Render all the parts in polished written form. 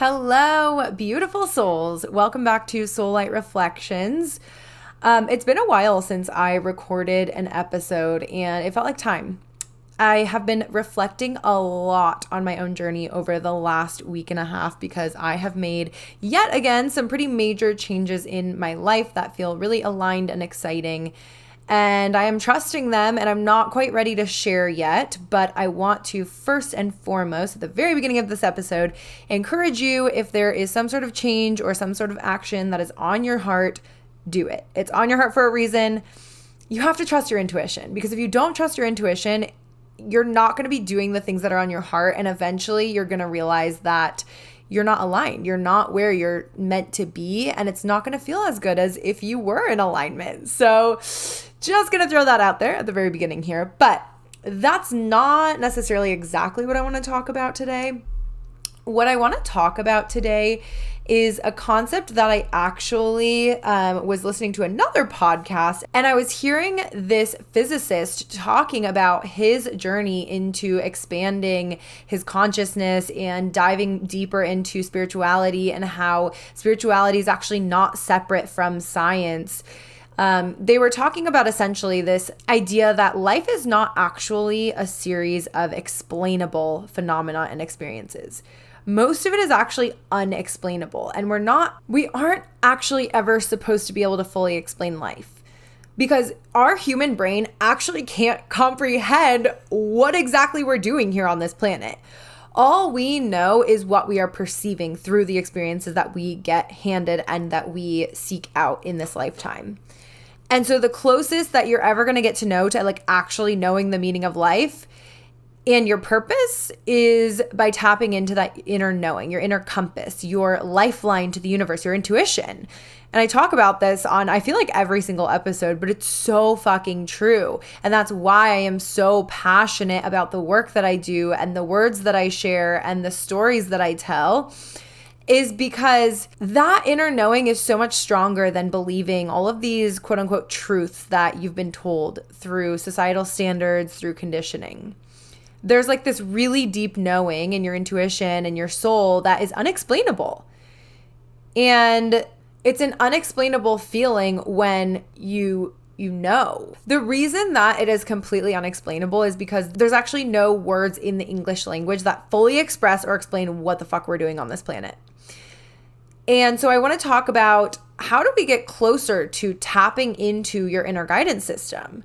Hello, beautiful souls. Welcome back to Soul Light Reflections. It's been a while since I recorded an episode and it felt like time. I have been reflecting a lot on my own journey over the last week and a half because I have made yet again some pretty major changes in my life that feel really aligned and exciting. And I am trusting them and I'm not quite ready to share yet, but I want to first and foremost, at the very beginning of this episode, encourage you if there is some sort of change or some sort of action that is on your heart, do it. It's on your heart for a reason. You have to trust your intuition because if you don't trust your intuition, you're not going to be doing the things that are on your heart. And eventually you're going to realize that you're not aligned. You're not where you're meant to be. And it's not going to feel as good as if you were in alignment. So just going to throw that out there at the very beginning here. But that's not necessarily exactly what I want to talk about today. What I want to talk about today is a concept that I actually was listening to another podcast, and I was hearing this physicist talking about his journey into expanding his consciousness and diving deeper into spirituality and how spirituality is actually not separate from science. They were talking about essentially this idea that life is not actually a series of explainable phenomena and experiences. Most of it is actually unexplainable, and we aren't actually ever supposed to be able to fully explain life because our human brain actually can't comprehend what exactly we're doing here on this planet. All we know is what we are perceiving through the experiences that we get handed and that we seek out in this lifetime. And so the closest that you're ever going to get to know to like actually knowing the meaning of life and your purpose is by tapping into that inner knowing, your inner compass, your lifeline to the universe, your intuition. And I talk about this on, I feel like every single episode, but it's so fucking true. And that's why I am so passionate about the work that I do and the words that I share and the stories that I tell, is because that inner knowing is so much stronger than believing all of these quote unquote truths that you've been told through societal standards, through conditioning. There's like this really deep knowing in your intuition and your soul that is unexplainable. And it's an unexplainable feeling when you know. The reason that it is completely unexplainable is because there's actually no words in the English language that fully express or explain what the fuck we're doing on this planet. And so I want to talk about how do we get closer to tapping into your inner guidance system?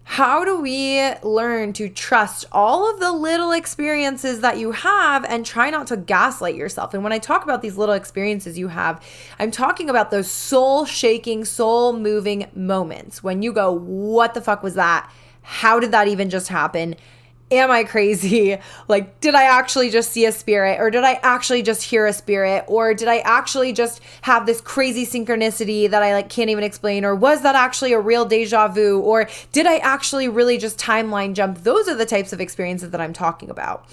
How do we learn to trust all of the little experiences that you have and try not to gaslight yourself? And when I talk about these little experiences you have, I'm talking about those soul-shaking, soul-moving moments when you go, what the fuck was that? How did that even just happen? Am I crazy? Like, did I actually just see a spirit? Or did I actually just hear a spirit? Or did I actually just have this crazy synchronicity that I like can't even explain? Or was that actually a real deja vu? Or did I actually really just timeline jump? Those are the types of experiences that I'm talking about.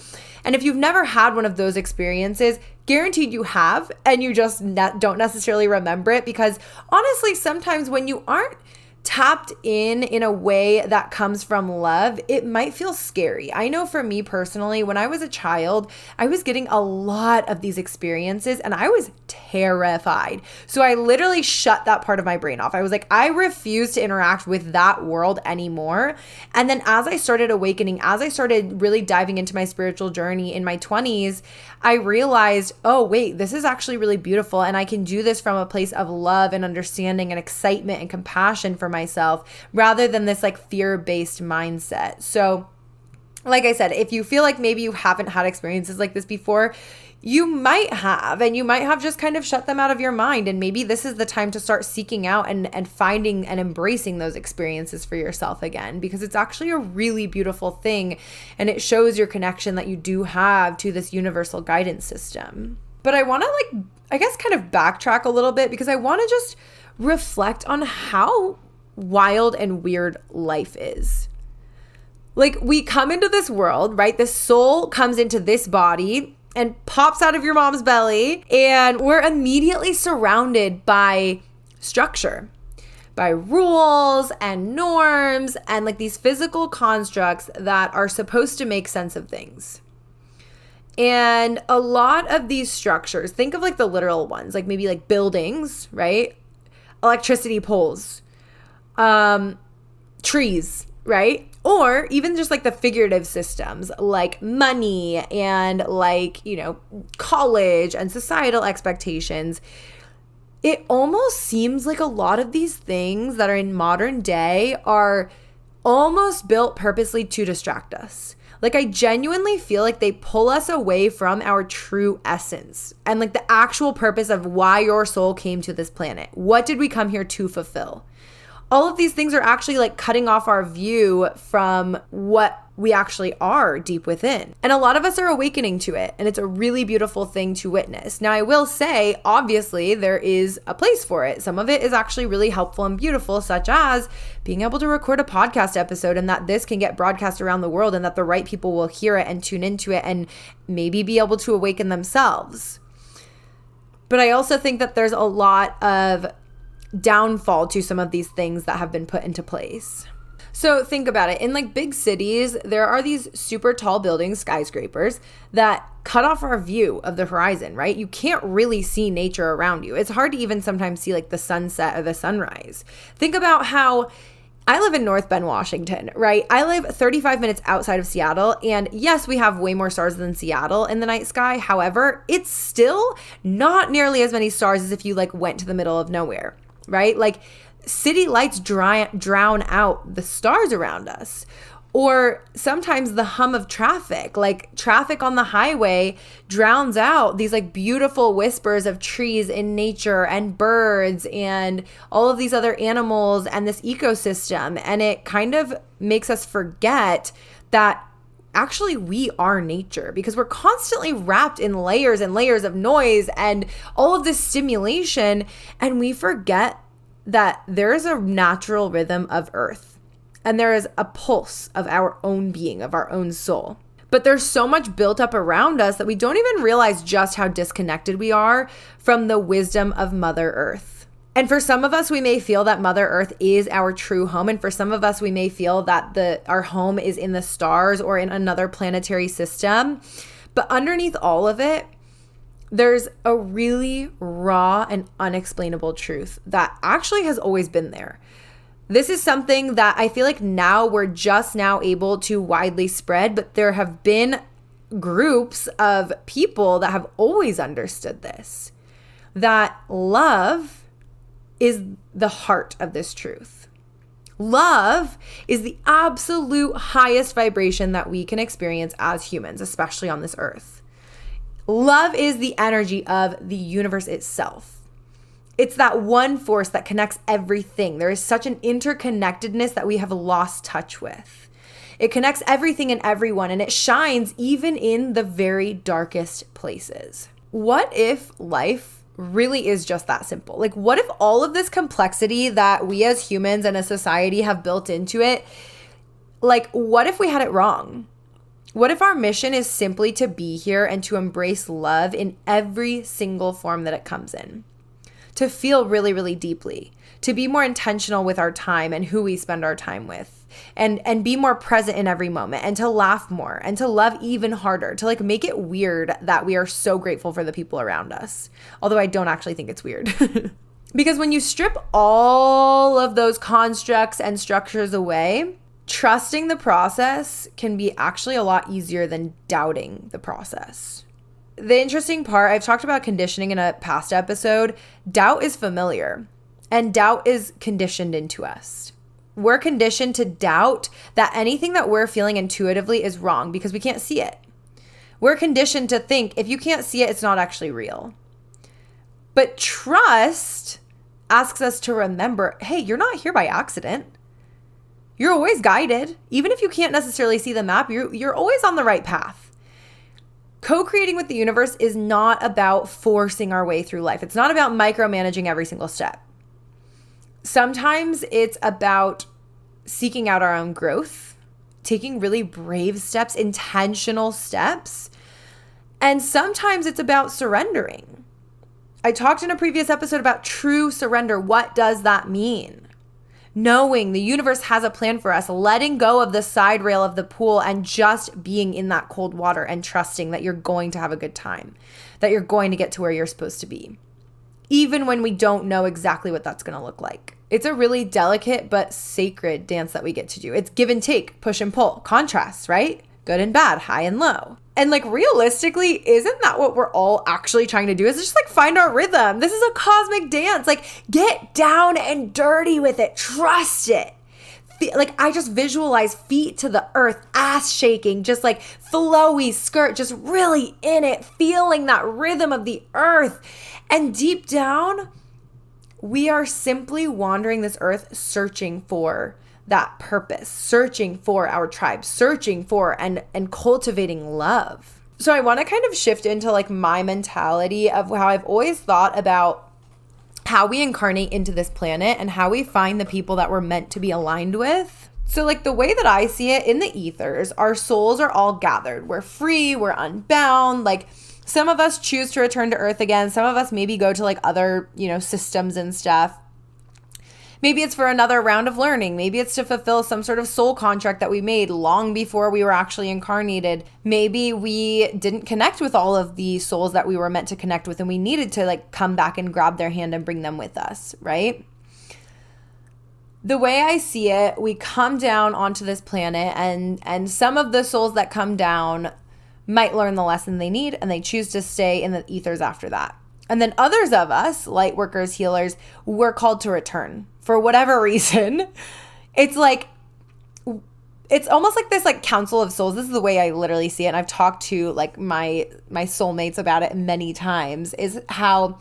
And if you've never had one of those experiences, guaranteed you have, and you just don't necessarily remember it, because honestly, sometimes when you aren't tapped in a way that comes from love, it might feel scary. I know for me personally, when I was a child, I was getting a lot of these experiences and I was terrified. So I literally shut that part of my brain off. I was like, I refuse to interact with that world anymore. And then as I started awakening, as I started really diving into my spiritual journey in my 20s, I realized, oh, wait, this is actually really beautiful. And I can do this from a place of love and understanding and excitement and compassion for myself rather than this like fear-based mindset. So like I said, if you feel like maybe you haven't had experiences like this before, you might have, and you might have just kind of shut them out of your mind. And maybe this is the time to start seeking out and finding and embracing those experiences for yourself again, because it's actually a really beautiful thing. And it shows your connection that you do have to this universal guidance system. But I want to kind of backtrack a little bit because I want to just reflect on how wild and weird life is. Like, we come into this world, right? This soul comes into this body and pops out of your mom's belly, and we're immediately surrounded by structure, by rules and norms and like these physical constructs that are supposed to make sense of things. And a lot of these structures, think of like the literal ones, like maybe like buildings, right? Electricity poles, trees, right? Or even just like the figurative systems like money and like, college and societal expectations. It almost seems like a lot of these things that are in modern day are almost built purposely to distract us. Like, I genuinely feel like they pull us away from our true essence and like the actual purpose of why your soul came to this planet. What did we come here to fulfill? All of these things are actually like cutting off our view from what we actually are deep within. And a lot of us are awakening to it. And it's a really beautiful thing to witness. Now, I will say, obviously, there is a place for it. Some of it is actually really helpful and beautiful, such as being able to record a podcast episode and that this can get broadcast around the world and that the right people will hear it and tune into it and maybe be able to awaken themselves. But I also think that there's a lot of downfall to some of these things that have been put into place. So think about it. In like big cities, there are these super tall buildings, skyscrapers, that cut off our view of the horizon, right? You can't really see nature around you. It's hard to even sometimes see like the sunset or the sunrise. Think about how I live in North Bend, Washington, right? I live 35 minutes outside of Seattle. And yes, we have way more stars than Seattle in the night sky. However, it's still not nearly as many stars as if you like went to the middle of nowhere, right? Like city lights drown out the stars around us. Or sometimes the hum of traffic, like traffic on the highway drowns out these like beautiful whispers of trees in nature and birds and all of these other animals and this ecosystem. And it kind of makes us forget that actually we are nature, because we're constantly wrapped in layers and layers of noise and all of this stimulation. And we forget that there is a natural rhythm of earth and there is a pulse of our own being, of our own soul. But there's so much built up around us that we don't even realize just how disconnected we are from the wisdom of Mother Earth. And for some of us, we may feel that Mother Earth is our true home. And for some of us, we may feel that our home is in the stars or in another planetary system. But underneath all of it, there's a really raw and unexplainable truth that actually has always been there. This is something that I feel like now we're just now able to widely spread, but there have been groups of people that have always understood this, that love is the heart of this truth. Love is the absolute highest vibration that we can experience as humans, especially on this earth. Love is the energy of the universe itself. It's that one force that connects everything. There is such an interconnectedness that we have lost touch with. It connects everything and everyone, and it shines even in the very darkest places. What if life really is just that simple? Like, what if all of this complexity that we as humans and a society have built into it, like, what if we had it wrong? What if our mission is simply to be here and to embrace love in every single form that it comes in? To feel really, really deeply, to be more intentional with our time and who we spend our time with, and be more present in every moment, and to laugh more and to love even harder, to like make it weird that we are so grateful for the people around us. Although I don't actually think it's weird. Because when you strip all of those constructs and structures away, trusting the process can be actually a lot easier than doubting the process. The interesting part, I've talked about conditioning in a past episode. Doubt is familiar, and doubt is conditioned into us. We're conditioned to doubt that anything that we're feeling intuitively is wrong because we can't see it. We're conditioned to think if you can't see it, it's not actually real. But trust asks us to remember, hey, you're not here by accident. You're always guided. Even if you can't necessarily see the map, you're always on the right path. Co-creating with the universe is not about forcing our way through life. It's not about micromanaging every single step. Sometimes it's about seeking out our own growth, taking really brave steps, intentional steps. And sometimes it's about surrendering. I talked in a previous episode about true surrender. What does that mean? knowing the universe has a plan for us, letting go of the side rail of the pool and just being in that cold water and trusting that you're going to have a good time, that you're going to get to where you're supposed to be, even when we don't know exactly what that's going to look like. It's a really delicate but sacred dance that we get to do. It's give and take, push and pull, contrast, right? Good and bad, high and low. And like realistically, isn't that what we're all actually trying to do? Is just like find our rhythm. This is a cosmic dance. Like get down and dirty with it. Trust it. Like I just visualize feet to the earth, ass shaking, just like flowy skirt, just really in it, feeling that rhythm of the earth. And deep down, we are simply wandering this earth searching for that purpose, searching for our tribe, searching for and cultivating love. So I want to kind of shift into like my mentality of how I've always thought about how we incarnate into this planet and how we find the people that we're meant to be aligned with. So like the way that I see it in the ethers, our souls are all gathered. We're free, we're unbound. Like some of us choose to return to earth again. Some of us maybe go to like other, systems and stuff. Maybe it's for another round of learning. Maybe it's to fulfill some sort of soul contract that we made long before we were actually incarnated. Maybe we didn't connect with all of the souls that we were meant to connect with and we needed to like come back and grab their hand and bring them with us, right? The way I see it, we come down onto this planet and some of the souls that come down might learn the lesson they need and they choose to stay in the ethers after that. And then others of us, light workers, healers, we're called to return for whatever reason. It's like, it's almost like this like council of souls. This is the way I literally see it. And I've talked to like my soulmates about it many times, is how,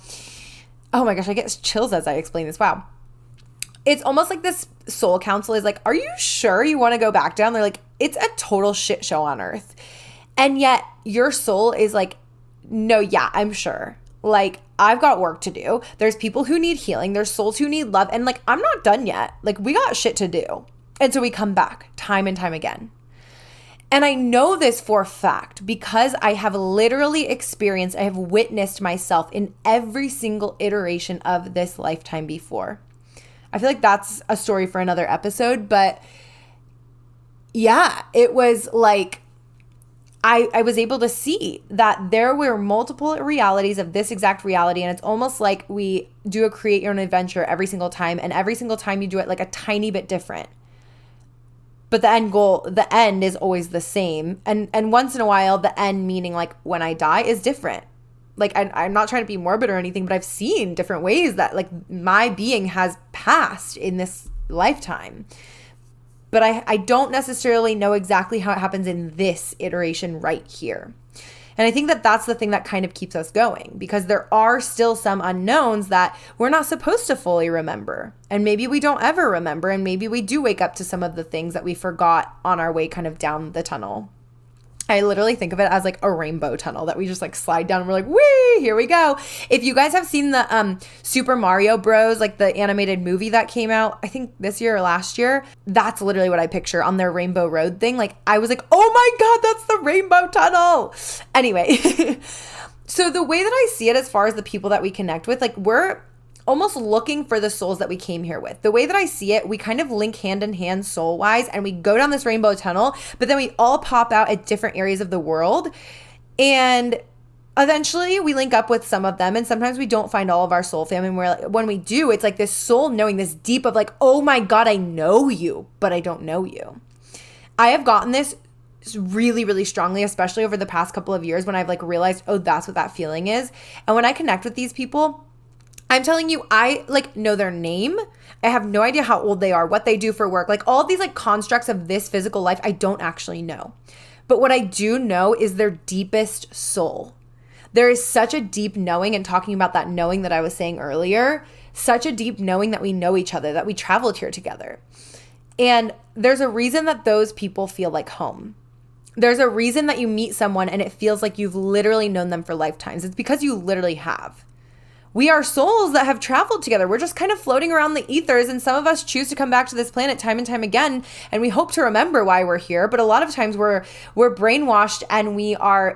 oh my gosh, I get chills as I explain this. Wow. It's almost like this soul council is like, are you sure you want to go back down? They're like, it's a total shit show on earth. And yet your soul is like, no, yeah, I'm sure. Like, I've got work to do. There's people who need healing. There's souls who need love. And like, I'm not done yet. Like, we got shit to do. And so we come back time and time again. And I know this for a fact because I have literally experienced, I have witnessed myself in every single iteration of this lifetime before. I feel like that's a story for another episode. But yeah, it was like, I was able to see that there were multiple realities of this exact reality. And it's almost like we do a create your own adventure every single time. And every single time you do it like a tiny bit different. But the end goal, the end is always the same. And once in a while, the end meaning like when I die is different. Like I'm not trying to be morbid or anything, but I've seen different ways that like my being has passed in this lifetime. But I don't necessarily know exactly how it happens in this iteration right here. And I think that that's the thing that kind of keeps us going because there are still some unknowns that we're not supposed to fully remember. And maybe we don't ever remember. And maybe we do wake up to some of the things that we forgot on our way kind of down the tunnel. I literally think of it as like a rainbow tunnel that we just like slide down and we're like, whee, here we go. If you guys have seen the Super Mario Bros, like the animated movie that came out, I think this year or last year, that's literally what I picture on their Rainbow Road thing. Like I was like, oh my God, that's the rainbow tunnel. Anyway, so the way that I see it as far as the people that we connect with, like we're almost looking for the souls that we came here with. The way that I see it, we kind of link hand in hand soul wise and we go down this rainbow tunnel, but then we all pop out at different areas of the world. And eventually we link up with some of them. And sometimes we don't find all of our soul family. And we're like, when we do, it's like this soul knowing, this deep of like, oh my God, I know you, but I don't know you. I have gotten this really, really strongly, especially over the past couple of years when I've like realized, oh, that's what that feeling is. And when I connect with these people, I'm telling you, I like know their name. I have no idea how old they are, what they do for work. Like all of these like constructs of this physical life, I don't actually know. But what I do know is their deepest soul. There is such a deep knowing, and talking about that knowing that I was saying earlier, such a deep knowing that we know each other, that we traveled here together. And there's a reason that those people feel like home. There's a reason that you meet someone and it feels like you've literally known them for lifetimes. It's because you literally have. We are souls that have traveled together. We're just kind of floating around the ethers, and some of us choose to come back to this planet time and time again, and we hope to remember why we're here. But a lot of times we're brainwashed and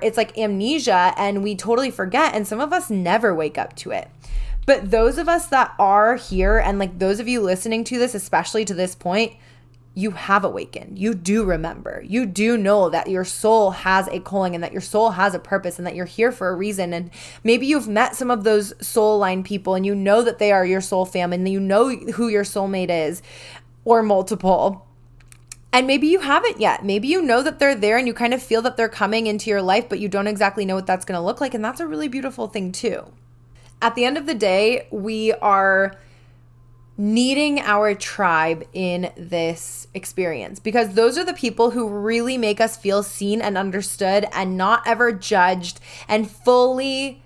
it's like amnesia and we totally forget, and some of us never wake up to it. But those of us that are here, and like those of you listening to this, especially to this point, you have awakened. You do remember. You do know that your soul has a calling and that your soul has a purpose and that you're here for a reason. And maybe you've met some of those soul line people and you know that they are your soul fam and you know who your soulmate is, or multiple. And maybe you haven't yet. Maybe you know that they're there and you kind of feel that they're coming into your life, but you don't exactly know what that's going to look like. And that's a really beautiful thing too. At the end of the day, we are needing our tribe in this experience because those are the people who really make us feel seen and understood and not ever judged and fully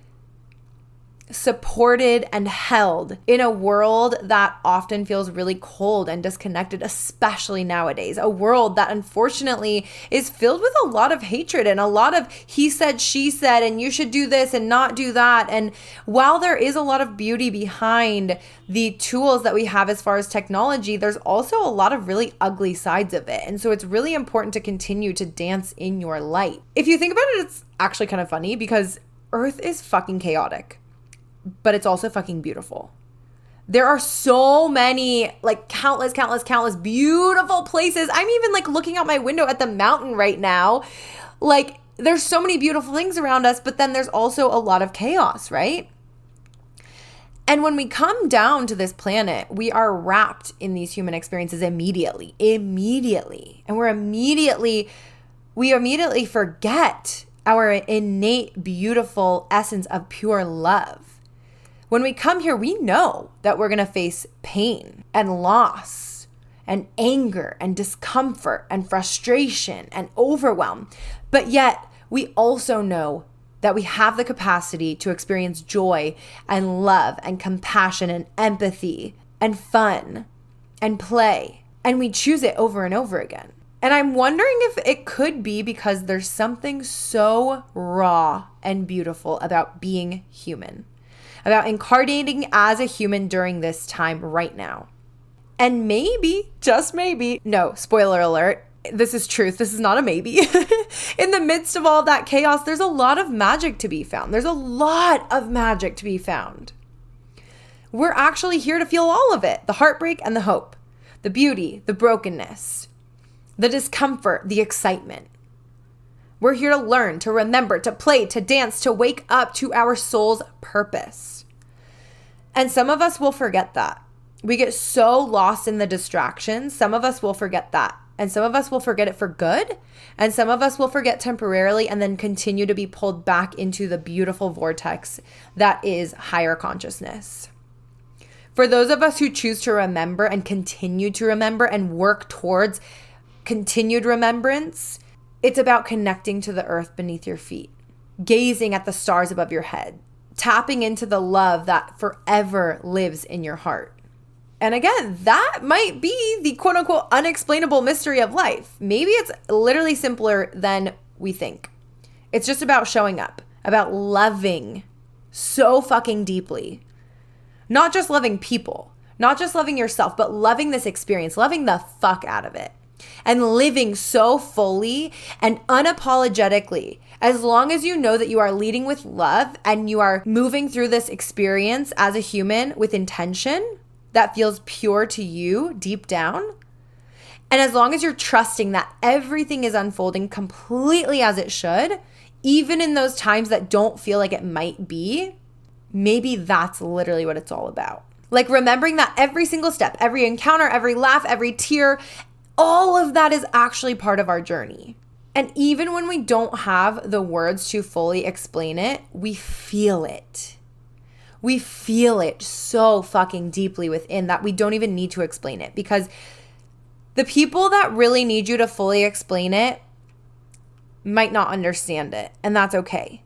supported and held in a world that often feels really cold and disconnected, especially nowadays. A world that unfortunately is filled with a lot of hatred and a lot of he said, she said, and you should do this and not do that. And while there is a lot of beauty behind the tools that we have as far as technology, there's also a lot of really ugly sides of it. And so it's really important to continue to dance in your light. If you think about it, it's actually kind of funny because Earth is fucking chaotic, but it's also fucking beautiful. There are so many, like countless beautiful places. I'm even like looking out my window at the mountain right now. Like there's so many beautiful things around us, but then there's also a lot of chaos, right? And when we come down to this planet, we are wrapped in these human experiences immediately. And we immediately forget our innate, beautiful essence of pure love. When we come here, we know that we're going to face pain and loss and anger and discomfort and frustration and overwhelm. But yet we also know that we have the capacity to experience joy and love and compassion and empathy and fun and play. And we choose it over and over again. And I'm wondering if it could be because there's something so raw and beautiful about being human, about incarnating as a human during this time right now. And maybe, just maybe, no, spoiler alert, this is truth, this is not a maybe. In the midst of all that chaos, there's a lot of magic to be found. There's a lot of magic to be found. We're actually here to feel all of it, the heartbreak and the hope, the beauty, the brokenness, the discomfort, the excitement. We're here to learn, to remember, to play, to dance, to wake up to our soul's purpose. And some of us will forget that. We get so lost in the distractions. Some of us will forget that. And some of us will forget it for good. And some of us will forget temporarily and then continue to be pulled back into the beautiful vortex that is higher consciousness. For those of us who choose to remember and continue to remember and work towards continued remembrance, it's about connecting to the earth beneath your feet, gazing at the stars above your head, tapping into the love that forever lives in your heart. And again, that might be the quote unquote unexplainable mystery of life. Maybe it's literally simpler than we think. It's just about showing up, about loving so fucking deeply. Not just loving people, not just loving yourself, but loving this experience, loving the fuck out of it. And living so fully and unapologetically, as long as you know that you are leading with love and you are moving through this experience as a human with intention that feels pure to you deep down. And as long as you're trusting that everything is unfolding completely as it should, even in those times that don't feel like it might be, maybe that's literally what it's all about. Like remembering that every single step, every encounter, every laugh, every tear, all of that is actually part of our journey. And even when we don't have the words to fully explain it, we feel it. We feel it so fucking deeply within that we don't even need to explain it, because the people that really need you to fully explain it might not understand it, and that's okay.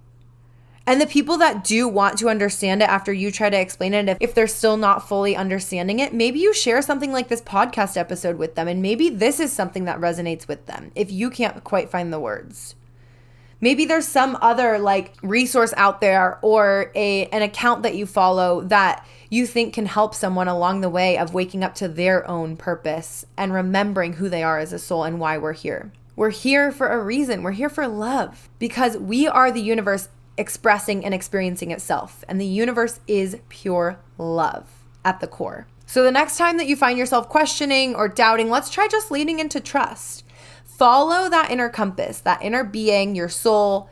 And the people that do want to understand it after you try to explain it, if they're still not fully understanding it, maybe you share something like this podcast episode with them, and maybe this is something that resonates with them if you can't quite find the words. Maybe there's some other like resource out there or an account that you follow that you think can help someone along the way of waking up to their own purpose and remembering who they are as a soul and why we're here. We're here for a reason. We're here for love, because we are the universe expressing and experiencing itself. And the universe is pure love at the core. So the next time that you find yourself questioning or doubting, let's try just leaning into trust. Follow that inner compass, that inner being, your soul,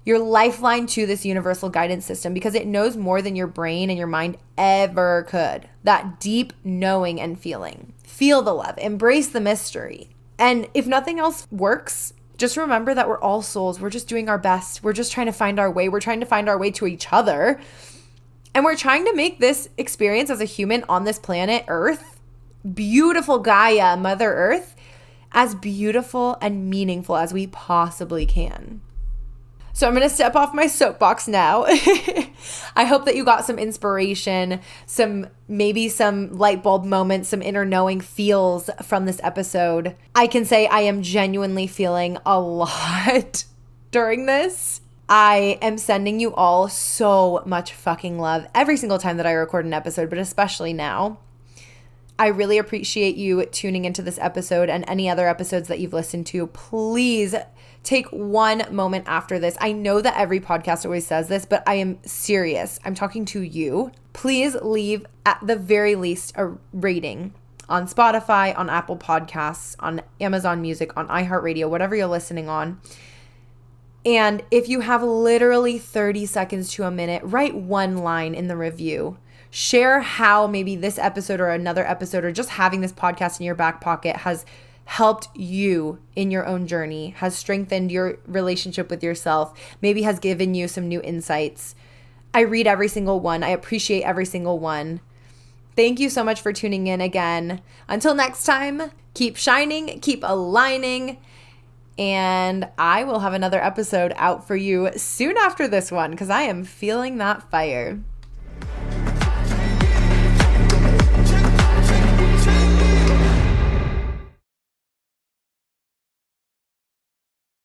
your lifeline to this universal guidance system, because it knows more than your brain and your mind ever could. That deep knowing and feeling. Feel the love, embrace the mystery. And if nothing else works, just remember that we're all souls. We're just doing our best. We're just trying to find our way. We're trying to find our way to each other. And we're trying to make this experience as a human on this planet Earth, beautiful Gaia, Mother Earth, as beautiful and meaningful as we possibly can. So I'm going to step off my soapbox now. I hope that you got some inspiration, maybe some light bulb moments, some inner knowing feels from this episode. I can say I am genuinely feeling a lot during this. I am sending you all so much fucking love every single time that I record an episode, but especially now. I really appreciate you tuning into this episode and any other episodes that you've listened to. Please take one moment after this. I know that every podcast always says this, but I am serious. I'm talking to you. Please leave at the very least a rating on Spotify, on Apple Podcasts, on Amazon Music, on iHeartRadio, whatever you're listening on. And if you have literally 30 seconds to a minute, write one line in the review. Share how maybe this episode or another episode or just having this podcast in your back pocket has helped you in your own journey, has strengthened your relationship with yourself, maybe has given you some new insights. I read every single one. I appreciate every single one. Thank you so much for tuning in again. Until next time, keep shining, keep aligning, and I will have another episode out for you soon after this one because I am feeling that fire.